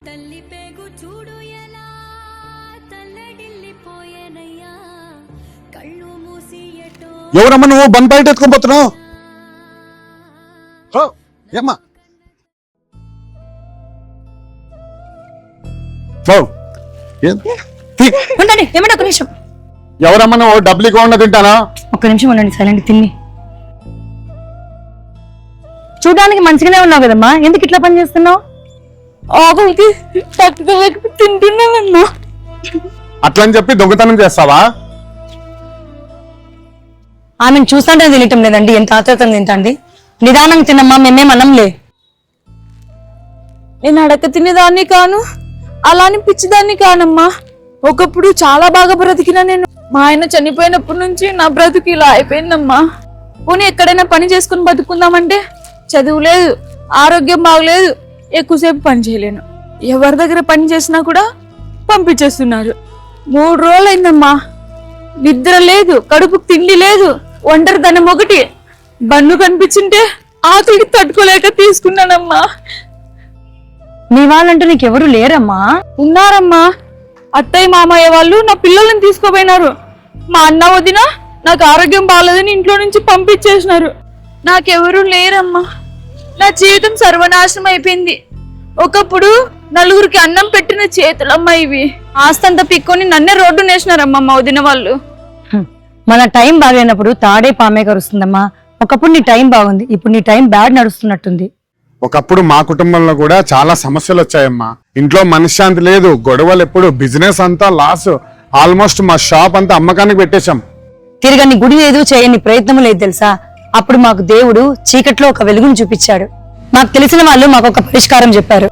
తల్లి పేగు చూడు ఎలా తల్లడిల్లిపోయేనయ్యా కళ్ళు మూసి ఎటో ఎవరమ్మా నువ్వు బంద్ బయట ఎత్తుకొని పోతున్నావు? ఏమ్మా ఉండండి, ఏమన్నా ఒక నిమిషం. ఎవరమ్మా నువ్వు? డబ్బులు ఇవ్వకుండా తింటానా? ఒక్క నిమిషం ఉండండి, సైలెంట్ తిన్ని. చూడడానికి మంచిగానే ఉన్నావు కదమ్మా, ఎందుకు ఇట్లా పని చేస్తున్నావు? ఆకలికి తింటున్నావమ్మా. అట్లని చెప్పి దొంగతనం చేస్తావా? ఆమెను చూస్తుంటే తినటం లేదండి, ఎంత ఆత్రతం తింటాండి. నిదానంగా తినమ్మా, మేమేమనంలే. నేను అడక తినేదాన్ని కాను, అలాని పిచ్చిదాన్ని కానమ్మా. ఒకప్పుడు చాలా బాగా బ్రతికినా నేను. మా ఆయన చనిపోయినప్పటి నుంచి నా బ్రతుకు ఇలా అయిపోయిందమ్మా. పోనీ ఎక్కడైనా పని చేసుకుని బతుకుందామంటే చదువు లేదు, ఆరోగ్యం బాగలేదు, ఎక్కువసేపు పని చేయలేను. ఎవరి దగ్గర పని చేసినా కూడా పంపించేస్తున్నారు. 3 రోజులైందమ్మా, నిద్ర లేదు, కడుపుకు తిండి లేదు, ఒంటరితనం ఒకటి. బన్ను కనిపించింటే ఆకలికి తట్టుకోలేక తీసుకున్నానమ్మా. నీ వాళ్ళంటూ నీకెవరు లేరమ్మా? ఉన్నారమ్మా, అత్తయ్య మామయ్య వాళ్ళు నా పిల్లల్ని తీసుకోపోయినారు. మా అన్న వదిన నాకు ఆరోగ్యం బాగాలేదని ఇంట్లో నుంచి పంపించేసినారు. నాకెవరు లేరమ్మా. నా జీవితం సర్వనాశనం అయిపోయింది. ఒకప్పుడు నలుగురికి అన్నం పెట్టిన చేతులమ్మా ఇవి. ఆస్తంతా పిక్కొని నన్నే రోడ్డు నేసినారమ్మా మా వదిన వాళ్ళు. మన టైం బాగలేనప్పుడు తాడే పామే కరుస్తుందమ్మా. ఒకప్పుడు నీ టైం బాగుంది, ఇప్పుడు నీ టైం బ్యాడ్ నడుస్తున్నట్టుంది. ఒకప్పుడు మా కుటుంబంలో కూడా చాలా సమస్యలు వచ్చాయమ్మా. ఇంట్లో మనశ్శాంతి లేదు, గొడవలు ఎప్పుడు, బిజినెస్ అంతా లాస్. ఆల్మోస్ట్ మా షాప్ అంతా అమ్మకానికి పెట్టేశాం. తిరగని గుడి లేదు, చేయని ప్రయత్నం లేదు తెలుసా. అప్పుడు మాకు దేవుడు చీకట్లో ఒక వెలుగును చూపించాడు. మాకు తెలిసిన వాళ్ళు మాకు ఒక పరిష్కారం చెప్పారు.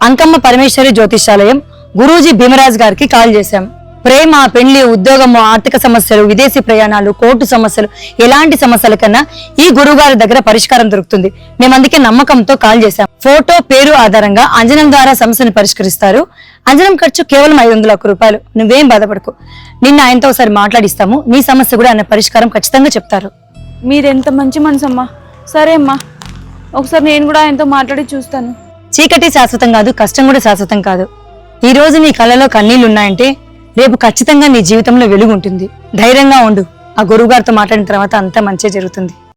అంకమ్మ పరమేశ్వరి జ్యోతిషాలయం గురూజీ భీమరాజ్ గారికి కాల్ చేశాం. ప్రేమ, పెళ్లి, ఉద్యోగము, ఆర్థిక సమస్యలు, విదేశీ ప్రయాణాలు, కోర్టు సమస్యలు, ఎలాంటి సమస్యల కన్నా ఈ గురువు గారి దగ్గర పరిష్కారం దొరుకుతుంది. మేము అందుకే నమ్మకంతో కాల్ చేశాం. ఫోటో, పేరు ఆధారంగా అంజనం ద్వారా సమస్యను పరిష్కరిస్తారు. అంజనం ఖర్చు కేవలం 501 రూపాయలు. నువ్వేం బాధపడకు, నిన్న ఆయనతో ఒకసారి మాట్లాడిస్తాము. నీ సమస్య కూడా ఆయన పరిష్కారం ఖచ్చితంగా చెప్తారు. మీరెంత మంచి మనసమ్మా. సరే అమ్మా, ఒకసారి నేను కూడా ఆయనతో మాట్లాడి చూస్తాను. చీకటి శాశ్వతం కాదు, కష్టం కూడా శాశ్వతం కాదు. ఈ రోజు నీ కళ్ళలో కన్నీళ్లున్నాయంటే రేపు ఖచ్చితంగా నీ జీవితంలో వెలుగు ఉంటుంది. ధైర్యంగా ఉండు. ఆ గురువు గారితో మాట్లాడిన తర్వాత అంతా మంచిగా జరుగుతుంది.